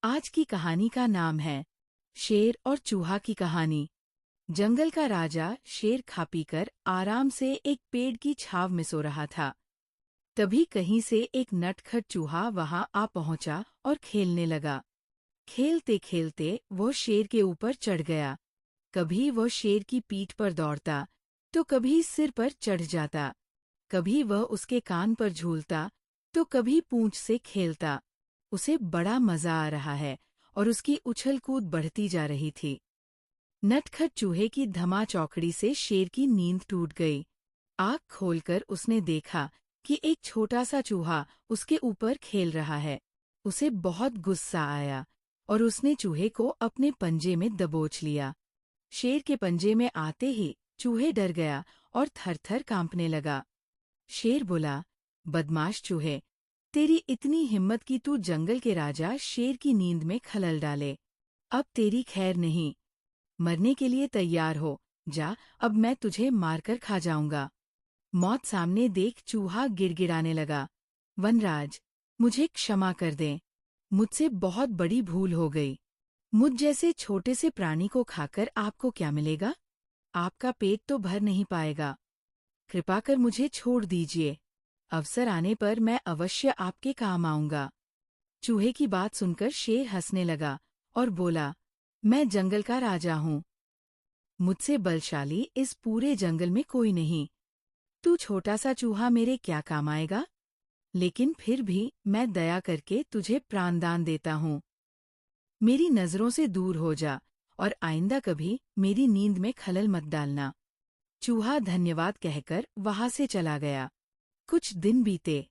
आज की कहानी का नाम है शेर और चूहा की कहानी। जंगल का राजा शेर खा पीकर आराम से एक पेड़ की छाव में सो रहा था। तभी कहीं से एक नटखट चूहा वहां आ पहुंचा और खेलने लगा। खेलते खेलते वो शेर के ऊपर चढ़ गया। कभी वो शेर की पीठ पर दौड़ता, तो कभी सिर पर चढ़ जाता। कभी वह उसके कान पर झूलता, तो कभी पूंछ से खेलता। उसे बड़ा मजा आ रहा है और उसकी उछल कूद बढ़ती जा रही थी। नटखट चूहे की धमा चौकड़ी से शेर की नींद टूट गई। आँख खोलकर उसने देखा कि एक छोटा सा चूहा उसके ऊपर खेल रहा है। उसे बहुत गुस्सा आया और उसने चूहे को अपने पंजे में दबोच लिया। शेर के पंजे में आते ही चूहे डर गया और थर-थर कांपने लगा। शेर बोला, बदमाश चूहे, तेरी इतनी हिम्मत कि तू जंगल के राजा शेर की नींद में खलल डाले। अब तेरी खैर नहीं। मरने के लिए तैयार हो, जा, अब मैं तुझे मारकर खा जाऊंगा। मौत सामने देख चूहा गिड़गिड़ाने लगा, वनराज, मुझे क्षमा कर दें। मुझसे बहुत बड़ी भूल हो गई। मुझ जैसे छोटे से प्राणी को खाकर आपको क्या मिलेगा? आपका पेट तो भर नहीं पाएगा। कृपा कर मुझे छोड़ दीजिए। अवसर आने पर मैं अवश्य आपके काम आऊंगा। चूहे की बात सुनकर शेर हंसने लगा और बोला, मैं जंगल का राजा हूँ। मुझसे बलशाली इस पूरे जंगल में कोई नहीं। तू छोटा सा चूहा मेरे क्या काम आएगा? लेकिन फिर भी मैं दया करके तुझे प्राणदान देता हूँ। मेरी नजरों से दूर हो जा और आइंदा कभी मेरी नींद में खलल मत डालना। चूहा धन्यवाद कहकर वहां से चला गया। कुछ दिन बीते।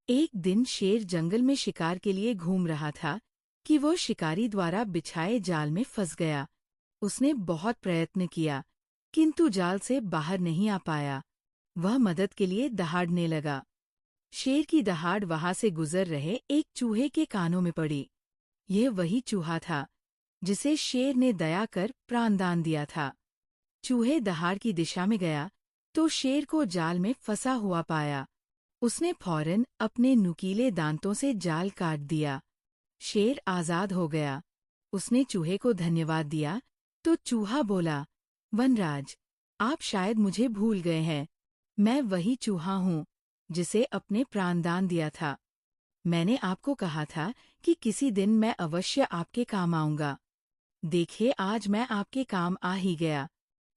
एक दिन शेर जंगल में शिकार के लिए घूम रहा था कि वो शिकारी द्वारा बिछाए जाल में फंस गया। उसने बहुत प्रयत्न किया, किंतु जाल से बाहर नहीं आ पाया। वह मदद के लिए दहाड़ने लगा। शेर की दहाड़ वहां से गुजर रहे एक चूहे के कानों में पड़ी। यह वही चूहा था जिसे शेर ने दया कर प्राणदान दिया था। चूहे दहाड़ की दिशा में गया तो शेर को जाल में फंसा हुआ पाया। उसने फौरन अपने नुकीले दांतों से जाल काट दिया। शेर आजाद हो गया। उसने चूहे को धन्यवाद दिया तो चूहा बोला, वनराज, आप शायद मुझे भूल गए हैं। मैं वही चूहा हूँ जिसे अपने प्राणदान दिया था। मैंने आपको कहा था कि किसी दिन मैं अवश्य आपके काम आऊंगा। देखिए, आज मैं आपके काम आ ही गया।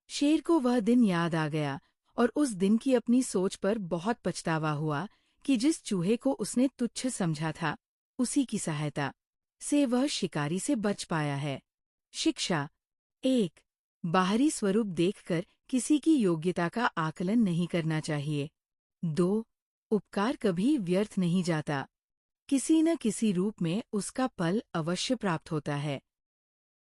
शेर को वह दिन याद आ गया और उस दिन की अपनी सोच पर बहुत पछतावा हुआ कि जिस चूहे को उसने तुच्छ समझा था, उसी की सहायता से वह शिकारी से बच पाया है। शिक्षा 1. बाहरी स्वरूप देखकर किसी की योग्यता का आकलन नहीं करना चाहिए। 2. उपकार कभी व्यर्थ नहीं जाता। किसी न किसी रूप में उसका फल अवश्य प्राप्त होता है।